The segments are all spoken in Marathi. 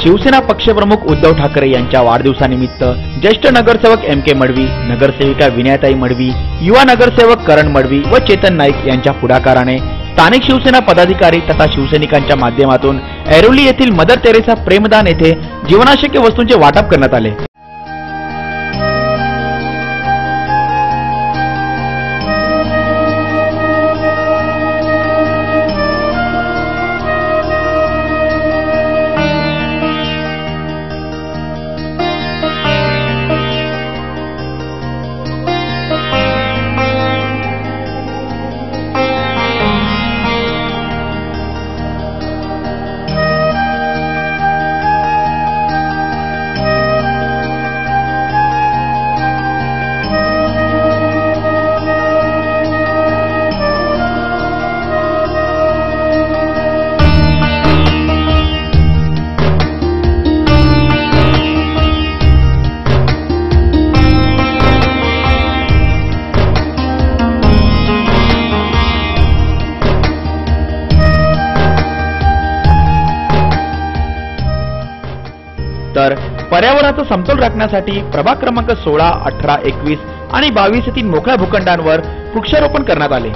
शिवसेना पक्षप्रमुख उद्धव ठाकरे यांच्या वाढदिवसानिमित्त ज्येष्ठ नगरसेवक M.K. मडवी, नगरसेविका विनयाताई मडवी, युवा नगरसेवक करण मडवी व चेतन नाईक यांच्या पुढाकाराने स्थानिक शिवसेना पदाधिकारी तथा शिवसैनिकांच्या माध्यमातून ऐरोली येथील मदर तेरेसा प्रेमदान येथे जीवनावश्यक वस्तूंचे वाटप करण्यात आले। तर पर्यावरणाचा समतोल राखण्यासाठी प्रभाग क्रमांक 16, 18, 21 आणि 22 येथील मोकळ्या भूखंडांवर वृक्षारोपण करण्यात आले।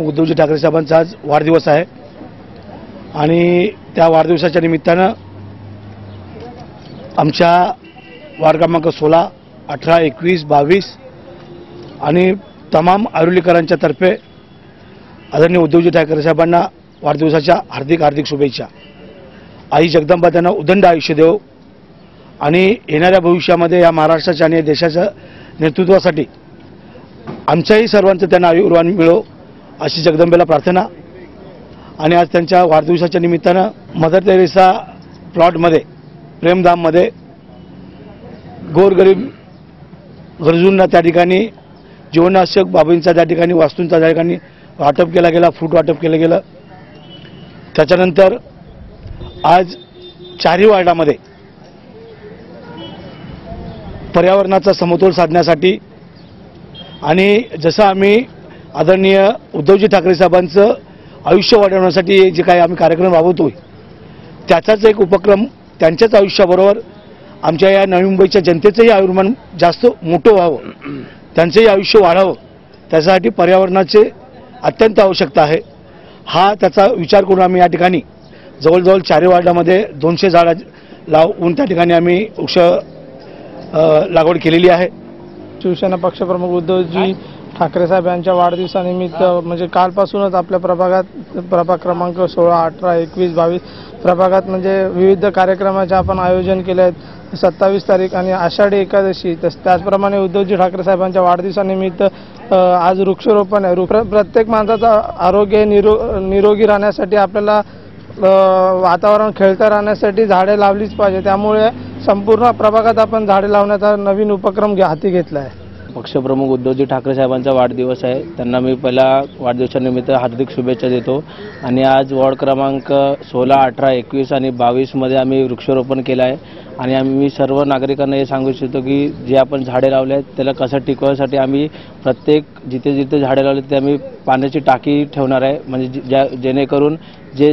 उद्धवजी ठाकरे साहेबांचा आज वाढदिवस आहे आणि त्या वाढदिवसाच्या निमित्तानं आमच्या वार्ड क्रमांक 16, 18, 21, 22 आणि तमाम ऐरोलीकरांच्या तर्फे आदरणीय उद्धवजी ठाकरे साहेबांना वाढदिवसाच्या हार्दिक शुभेच्छा। आई जगदंबा त्यांना उदंड आयुष्य देव आणि येणाऱ्या भविष्यामध्ये या महाराष्ट्राच्या आणि देशाच्या नेतृत्वासाठी आमच्याही सर्वांचं त्यांना आयुर्मान मिळो अशी जगदंबेला प्रार्थना। आणि आज त्यांच्या वाढदिवसाच्या निमित्तानं मदर तेरेसा प्लॉटमध्ये प्रेमधाममध्ये गोरगरीब गरजूंना त्या ठिकाणी जीवनावश्यक बाबींचा त्या ठिकाणी वस्तूंचा त्या ठिकाणी वाटप केला गेला, फूट वाटप केलं गेलं। त्याच्यानंतर आज चारही वार्डामध्ये पर्यावरणाचा समतोल साधण्यासाठी आणि जसं आम्ही आदरणीय उद्धवजी ठाकरे साहेबांचं आयुष्य वाढवण्यासाठी जे काही आम्ही कार्यक्रम राबवतोय त्याचाच एक उपक्रम त्यांच्याच आयुष्याबरोबर आमच्या या नवी मुंबईच्या जनतेचंही आयुर्मान जास्त मोठं व्हावं, त्यांचंही आयुष्य वाढावं, त्यासाठी पर्यावरणाचे अत्यंत आवश्यकता आहे। हा त्याचा विचार करून आम्ही या ठिकाणी जवळजवळ 4 वार्डामध्ये 200 झाडं लावून त्या ठिकाणी आम्ही वृक्ष लागवड केलेली आहे। शिवसेना पक्षप्रमुख उद्धवजी ठाकरे साहेब यांच्या वाढदिवसानिमित्त म्हणजे कालपासूनच आपल्या प्रभाग क्रमांक 16, 18, 21, 22 प्रभागात म्हणजे विविध कार्यक्रमाचे आपण आयोजन केले आहेत। 27 तारीख आणि आषाढी एकादशी, त्याचप्रमाणे उद्धवजी ठाकरे साहेबांच्या वाढदिवसानिमित्त आज वृक्षारोपण आहे। प्रत्येक माणसाचा आरोग्य निरोगी राहण्यासाठी आपल्याला वातावरण खेळतं राहण्यासाठी झाडे लावलीच पाहिजे। त्यामुळे संपूर्ण प्रभागात आपण झाडे लावण्याचा नवीन उपक्रम हाती घेतला आहे। पक्षप्रमुख उद्धवजी ठाकरे साहेबांचा वाढदिवस आहे, त्यांना मी पहिला वाढदिवसानिमित्त हार्दिक शुभेच्छा देतो। आणि आज वॉर्ड क्रमांक 16, 18, 21 आणि 22 मध्ये आम्ही वृक्षारोपण केलं आहे। आणि आम्ही सर्व नागरिकांना हे सांगू इच्छितो की जे आपण झाडे लावले आहेत त्याला कसं टिकवण्यासाठी आम्ही प्रत्येक जिथे जिथे झाडे लावले ते आम्ही पाण्याची टाकी ठेवणार आहे, म्हणजे जेणेकरून जे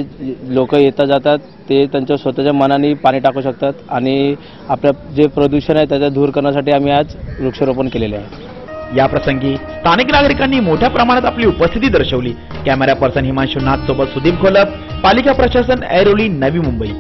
लोक येता जातात ते त्यांच्या स्वतःच्या मनाने पाणी टाकू शकतात आणि आपलं जे प्रदूषण आहे त्याचा दूर करण्यासाठी आम्ही आज वृक्षारोपण केलेले आहे। या प्रसंगी स्थानिक नागरिकांनी मोठ्या प्रमाणात आपली उपस्थिती दर्शवली। कॅमेरा पर्सन हिमांशु नाथ सोबत सुदीप घोलप, पालिका प्रशासन, ऐरोली, नवी मुंबई।